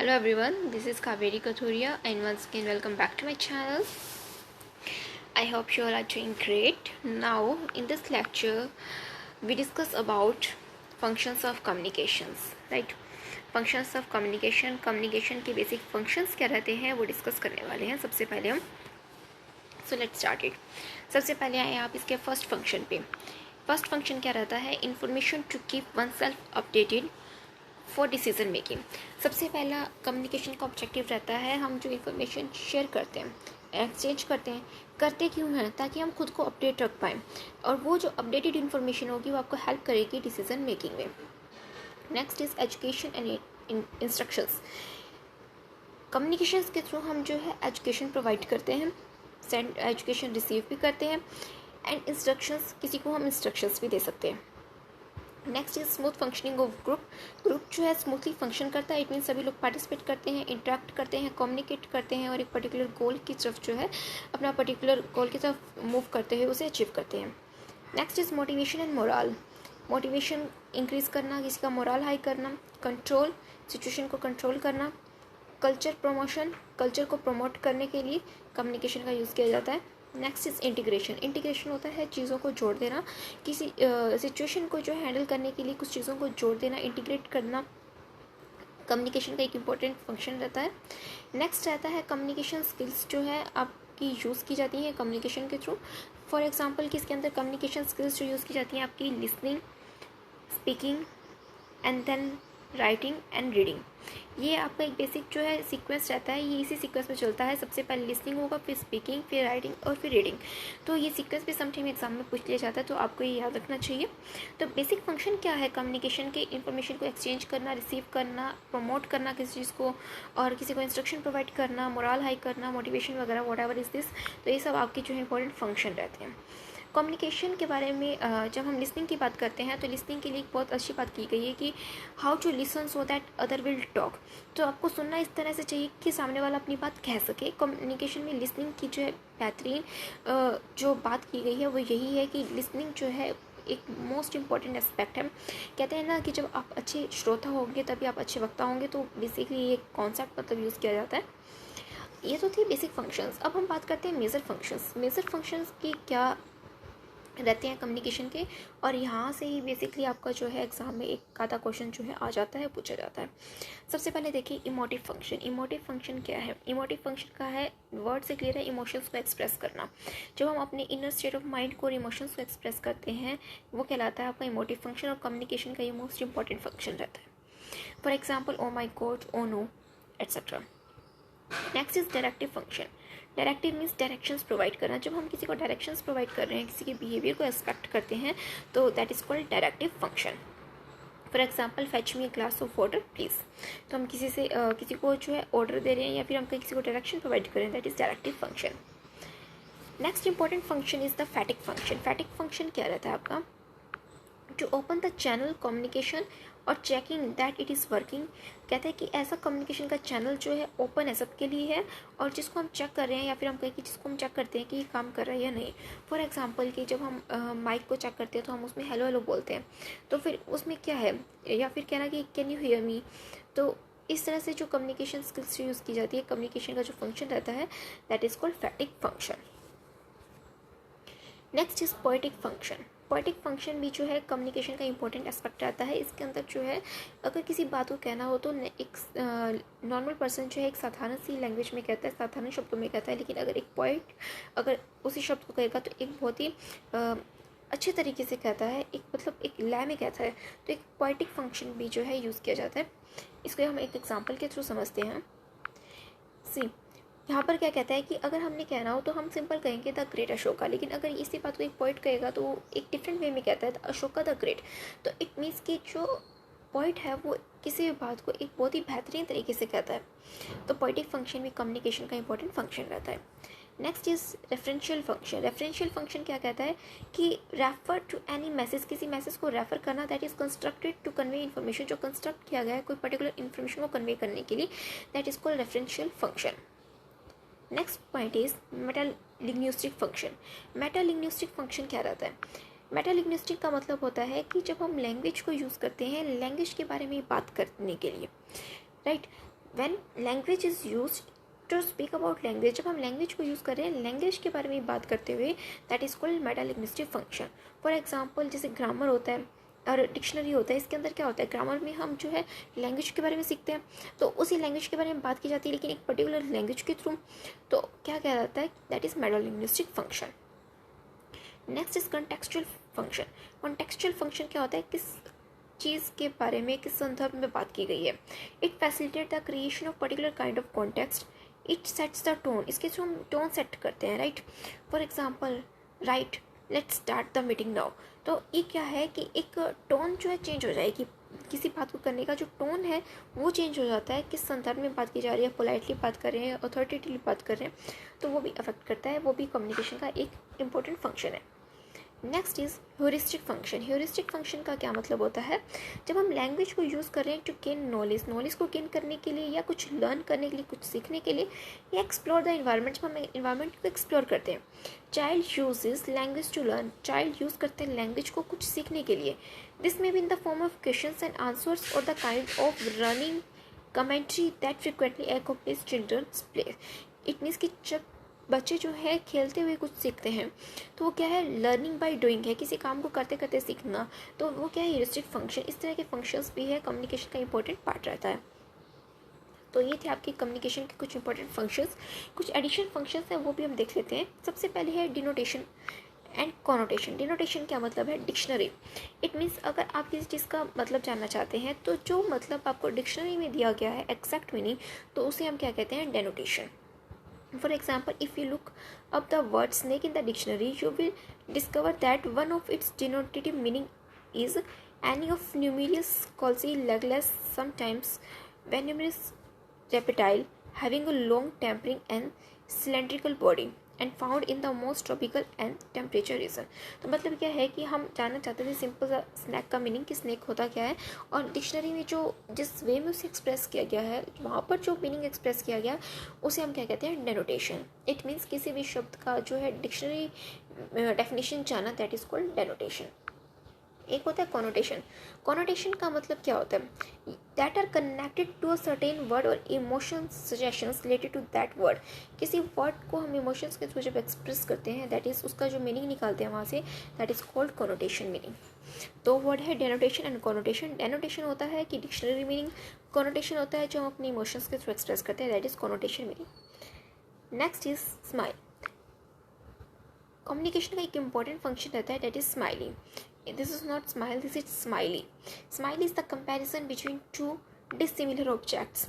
Hello everyone, this is Kaveri Kathuria and once again welcome back to my channel. I hope you all are doing great. Now in this lecture we discuss about functions of communications, right? Functions of communication, communication के basic functions क्या रहते हैं वो discuss करने वाले हैं. सबसे पहले हम let's start it. सबसे पहले आए आप इसके first function पे. First function क्या रहता है? Information to keep oneself updated for decision making. सबसे पहला कम्युनिकेशन का ऑब्जेक्टिव रहता है हम जो इन्फॉर्मेशन शेयर करते हैं, एक्सचेंज करते क्यों हैं? ताकि हम खुद को अपडेट रख पाएँ और वो जो अपडेटेड इन्फॉर्मेशन होगी वो आपको हेल्प करेगी डिसीजन मेकिंग में. Next is education and instructions. Communication के थ्रू हम जो है एजुकेशन प्रोवाइड करते हैं, सेंड एजुकेशन रिसीव भी करते हैं एंड इंस्ट्रक्शंस, किसी को हम इंस्ट्रक्शंस भी दे सकते हैं. Next is smooth functioning of group जो है स्मूथली फंक्शन करता है. इट मीन सभी लोग पार्टिसिपेट करते हैं, इंटरेक्ट करते हैं, कम्युनिकेट करते हैं और एक पर्टिकुलर गोल की तरफ जो है अपना पर्टिकुलर गोल की तरफ मूव करते हुए उसे अचीव करते हैं. Next is motivation and moral. Motivation increase करना, किसी का मोरल हाई करना, कंट्रोल, सिचुएशन को कंट्रोल करना. कल्चर प्रमोशन, कल्चर को प्रमोट करने के लिए कम्युनिकेशन का यूज़ किया जाता है. Next is integration. इंटीग्रेशन होता है चीज़ों को जोड़ देना, किसी सिचुएशन को जो हैंडल करने के लिए कुछ चीज़ों को जोड़ देना, इंटीग्रेट करना कम्युनिकेशन का एक इम्पॉर्टेंट फंक्शन रहता है. नेक्स्ट रहता है कम्युनिकेशन स्किल्स जो है आपकी यूज़ की जाती हैं कम्युनिकेशन के थ्रू. फॉर एग्जांपल किसके अंदर कम्युनिकेशन स्किल्स जो यूज़ की जाती हैं आपकी listening, speaking and then writing and reading. ये आपका एक बेसिक जो है सीक्वेंस रहता है, ये इसी सीक्वेंस में चलता है. सबसे पहले लिसनिंग होगा, फिर स्पीकिंग, फिर राइटिंग और फिर रीडिंग. तो ये सीक्वेंस भी समटाइम एग्जाम में पूछ लिया जाता है, तो आपको ये याद रखना चाहिए. तो बेसिक फंक्शन क्या है कम्युनिकेशन के? इन्फॉर्मेशन को एक्सचेंज करना, रिसीव करना, प्रमोट करना किसी चीज़ को और किसी को इंस्ट्रक्शन प्रोवाइड करना, मोरल हाई करना, मोटिवेशन वगैरह, वॉट एवर इज़ दिस. तो ये सब आपके जो है इंपॉर्टेंट फंक्शन रहते हैं. कम्युनिकेशन के बारे में जब हम लिसनिंग की बात करते हैं तो लिसनिंग के लिए एक बहुत अच्छी बात की गई है कि how to listen so that other will talk. तो आपको सुनना इस तरह से चाहिए कि सामने वाला अपनी बात कह सके. कम्युनिकेशन में लिसनिंग की जो है बेहतरीन जो बात की गई है वो यही है कि लिसनिंग जो है एक मोस्ट इम्पॉर्टेंट एस्पेक्ट है. कहते हैं ना कि जब आप अच्छे श्रोता होंगे तभी आप अच्छे वक्ता होंगे. तो बेसिकली ये कॉन्सेप्ट मतलब यूज़ किया जाता है. ये तो थी बेसिक फंक्शंस. अब हम बात करते हैं मेजर फंक्शंस. मेजर फंक्शंस की क्या रहते हैं कम्युनिकेशन के, और यहाँ से ही बेसिकली आपका जो है एग्जाम में एक आधा क्वेश्चन जो है आ जाता है, पूछा जाता है. सबसे पहले देखिए इमोटिव फंक्शन. इमोटिव फंक्शन क्या है? इमोटिव फंक्शन का है, वर्ड से क्लियर है, इमोशंस को एक्सप्रेस करना. जब हम अपने इनर स्टेट ऑफ माइंड को और इमोशंस को एक्सप्रेस करते हैं वो कहलाता है आपका इमोटिव फंक्शन, और कम्युनिकेशन का ये मोस्ट इंपॉर्टेंट फंक्शन रहता है. For example oh my god, oh no, etcetera. Next is directive function. Directive means directions provide करना. जब हम किसी को डायरेक्शंस प्रोवाइड कर रहे हैं, किसी के बिहेवियर को एक्सपेक्ट करते हैं तो that is called directive function. For example fetch me glass of water please. तो हम किसी से किसी को जो है ऑर्डर दे रहे हैं या फिर हम किसी को डायरेक्शन प्रोवाइड कर रहे हैं, that is directive function. Next important function is the phatic function. Phatic function क्या रहता है आपका? To open the channel communication और checking that it is working. कहते हैं कि ऐसा कम्युनिकेशन का चैनल जो है ओपन है, सबके लिए है, और जिसको हम चेक कर रहे हैं या फिर हम कहें कि जिसको हम चेक करते हैं कि ये काम कर रहा है या नहीं. फॉर एग्जांपल कि जब हम माइक को चेक करते हैं तो हम उसमें हेलो हेलो बोलते हैं, तो फिर उसमें क्या है, या फिर कहना कि कैन यू हियर मी. तो इस तरह से जो कम्युनिकेशन स्किल्स यूज़ की जाती है, कम्युनिकेशन का जो फंक्शन रहता है that is called फैटिक function. Next is poetic function. Poetic function भी जो है कम्युनिकेशन का इंपॉर्टेंट एस्पेक्ट रहता है. इसके अंदर जो है अगर किसी बात को कहना हो तो एक नॉर्मल पर्सन जो है एक साधारण सी लैंग्वेज में कहता है, साधारण शब्दों में कहता है, लेकिन अगर एक पोइट अगर उसी शब्द को कहेगा तो एक बहुत ही अच्छे तरीके से कहता है, एक मतलब एक लय में कहता है. तो एक पोएटिक फंक्शन भी जो है यूज़ किया जाता है. इसको हम एक एग्जाम्पल के थ्रू समझते हैं. सी यहाँ पर क्या कहता है कि अगर हमने कहना हो तो हम सिंपल कहेंगे द ग्रेट अशोका, लेकिन अगर इसी बात को एक पोइट कहेगा तो वो एक डिफरेंट वे में कहता है अशोका द ग्रेट. तो इट मीन्स कि जो पोइट है वो किसी भी बात को एक बहुत ही बेहतरीन तरीके से कहता है. तो पोइटिक फंक्शन भी कम्युनिकेशन का इंपॉर्टेंट फंक्शन रहता है. Next is referential function. Referential function क्या कहता है कि रेफर टू एनी मैसेज, किसी मैसेज को रेफर करना that is constructed to convey information, जो कंस्ट्रक्ट किया गया है कोई पर्टिकुलर इन्फॉर्मेशन को कन्वे करने के लिए, that is called referential function. Next point is metalinguistic function. Metalinguistic function क्या रहता है? मेटालिंग्विस्टिक का मतलब होता है कि जब हम लैंग्वेज को यूज़ करते हैं लैंग्वेज के बारे में बात करने के लिए, right, when language is use to speak about language, जब हम लैंग्वेज को यूज़ कर रहे हैं लैंग्वेज के बारे में बात करते हुए, that is called metalinguistic function. For example जैसे ग्रामर होता है और डिक्शनरी होता है, इसके अंदर क्या होता है, ग्रामर में हम जो है लैंग्वेज के बारे में सीखते हैं, तो उसी लैंग्वेज के बारे में बात की जाती है लेकिन एक पर्टिकुलर लैंग्वेज के थ्रू, तो क्या कहलाता है, that is metalinguistic function. Next is contextual function. Contextual function क्या होता है, किस चीज़ के बारे में, किस संदर्भ में बात की गई है। It facilitate the creation of particular kind of context, it sets the tone, इसके थ्रू हम टोन सेट करते हैं, right. For example, right let's start the meeting now, तो ये क्या है कि एक टोन जो है चेंज हो जाएगी, किसी बात को करने का जो टोन है वो चेंज हो जाता है, किस संदर्भ में बात की जा रही है, पोलाइटली बात कर रहे हैं, अथॉरिटेटिवली बात कर रहे हैं, तो वो भी अफेक्ट करता है, वो भी कम्युनिकेशन का एक इम्पोर्टेंट फंक्शन है। Next is heuristic function. Heuristic function का क्या मतलब होता है, जब हम लैंग्वेज को यूज़ कर रहे हैं टू गेन नॉलेज, नॉलेज को गेन करने के लिए या कुछ लर्न करने के लिए, कुछ सीखने के लिए, या एक्सप्लोर द इन्वायरमेंट, जब हम इन्वायरमेंट को एक्सप्लोर करते हैं। Child uses language to learn, child use करते हैं लैंग्वेज को कुछ सीखने के लिए। This may be in the form of questions and answers or the kind of running commentary that frequently accompanies children's play. It means कि जब बच्चे जो है खेलते हुए कुछ सीखते हैं तो वो क्या है, लर्निंग बाय डूइंग है, किसी काम को करते करते सीखना, तो वो क्या है, ह्यूरिस्टिक फंक्शन। इस तरह के फंक्शंस भी है, कम्युनिकेशन का इंपॉर्टेंट पार्ट रहता है। तो ये थे आपके कम्युनिकेशन के कुछ इंपॉर्टेंट फंक्शंस। कुछ एडिशनल फंक्शंस हैं वो भी हम देख लेते हैं। सबसे पहले है डिनोटेशन एंड कॉनोटेशन। डिनोटेशन क्या मतलब है, डिक्शनरी। इट मीन्स अगर आप किसी चीज़ का मतलब जानना चाहते हैं तो जो मतलब आपको डिक्शनरी में दिया गया है एग्जैक्ट मीनिंग, तो उसे हम क्या कहते हैं, डेनोटेशन। For example, if you look up the word snake in the dictionary, you will discover that one of its denotative meaning is any of numerous causally legless, sometimes venomous reptile having a long tapering and cylindrical body and found in the most tropical and temperature region। तो मतलब क्या है कि हम जानना चाहते थे simple सा स्नैक का मीनिंग कि स्नैक होता क्या है, और डिक्शनरी में जो जिस वे में उसे एक्सप्रेस किया गया है, वहाँ पर जो मीनिंग एक्सप्रेस किया गया उसे हम क्या कहते हैं, डेनोटेशन। इट मीन्स किसी भी शब्द का जो है डिक्शनरी डेफिनेशन जाना, दैट इज कॉल्ड डेनोटेशन। एक होता है कॉनोटेशन। कॉनोटेशन का मतलब क्या होता है, that are connected to a certain word और emotion suggestions related to that word. किसी वर्ड को हम इमोशंस के थ्रू जब एक्सप्रेस करते हैं, दैट इज उसका जो मीनिंग निकालते हैं वहाँ से, that is called connotation meaning. दो वर्ड है, डेनोटेशन एंड कॉनोटेशन। डेनोटेशन होता है कि डिक्शनरी मीनिंग, कॉनोटेशन होता है जो हम अपने इमोशंस के थ्रू एक्सप्रेस करते हैं, that is connotation meaning. Next is smile. Communication का एक इंपॉर्टेंट फंक्शन रहता है, that is smiling. This is not smile, this is smiley. Smile is the comparison between two dissimilar objects.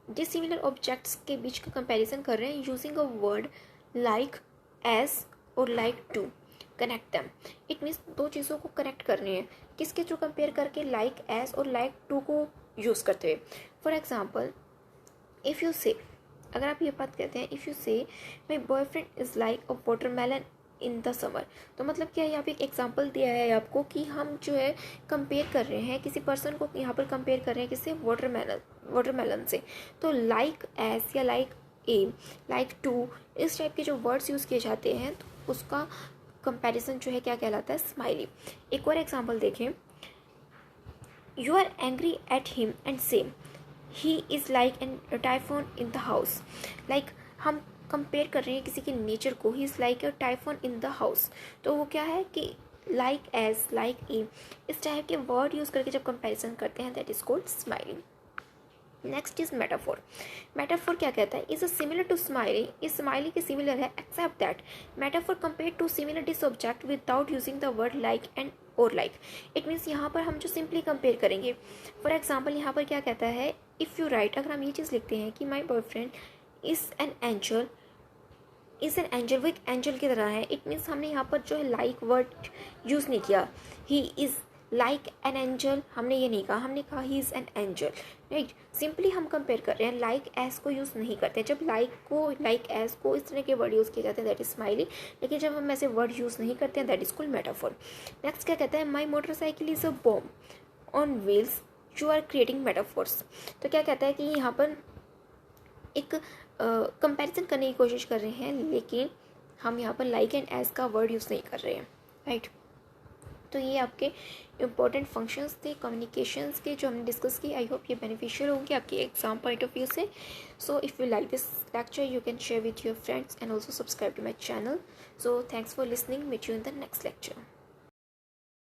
Dissimilar objects के बीच का comparison कर रहे हैं using a word like, as और like to connect them. It means दो चीज़ों को connect करनी है, किसके थ्रू compare करके, like, as और like to को use करते हुए। For example, if you say, अगर आप ये बात कहते हैं, if you say my boyfriend is like a watermelon in the summer, तो मतलब क्या है, यहाँ पे एक एग्जाम्पल दिया है आपको कि हम जो है कंपेयर कर रहे हैं किसी पर्सन को, यहाँ पर कंपेयर कर रहे हैं किससे, वाटरमेलन से। तो लाइक एस या लाइक ए, लाइक टू, इस टाइप के जो वर्ड्स यूज़ किए जाते हैं तो उसका कंपैरिजन जो है क्या कहलाता है, स्माइली। एक और एग्जाम्पल देखें, you are angry at him and say he is like an typhoon in the house. Like हम कंपेयर कर रहे हैं किसी के नेचर को, he is like a typhoon in the house, तो वो क्या है कि लाइक एज, लाइक ए, इस टाइप के वर्ड यूज़ करके जब कंपैरिजन करते हैं, that is called smiling. Next is metaphor. Metaphor क्या कहता है, is a similar to smiley, इस स्माइली के सिमिलर है, except that metaphor compare to similar this object without using the word like and और लाइक। इट मीन्स यहाँ पर हम जो सिंपली कंपेयर करेंगे, फॉर एग्जाम्पल यहाँ पर क्या कहता है, इफ़ यू राइट, अगर हम ये चीज़ लिखते हैं कि my boyfriend is an angel, is an angel, वो एक एंजल की तरह है, इट मीन्स हमने यहाँ पर जो है लाइक वर्ड यूज़ नहीं किया, ही इज़ लाइक एन एंजल हमने ये नहीं कहा, हमने कहा he is an angel, right. Simply हम कंपेयर कर रहे हैं, लाइक एस को यूज़ नहीं करते। जब लाइक को, लाइक एस को, इस तरह के वर्ड यूज़ किए जाते हैं, दैट इज स्माइली, लेकिन जब हम ऐसे वर्ड यूज़ नहीं करते हैं, that is called metaphor. Next क्या कहता है, my motorcycle is a bomb on wheels, you are creating metaphors. तो क्या कहता है कि यहाँ पर एक कंपैरिजन करने की कोशिश कर रहे हैं, लेकिन हम यहाँ पर लाइक एंड एज का वर्ड यूज़ नहीं कर रहे हैं, राइट। तो ये आपके इम्पोर्टेंट फंक्शंस थे कम्युनिकेशंस के जो हमने डिस्कस किए. आई होप ये बेनिफिशियल होंगे आपके एग्जाम पॉइंट ऑफ व्यू से. So if you like this lecture you can share with your friends and also subscribe to my channel. So thanks for listening. Meet you in the next lecture.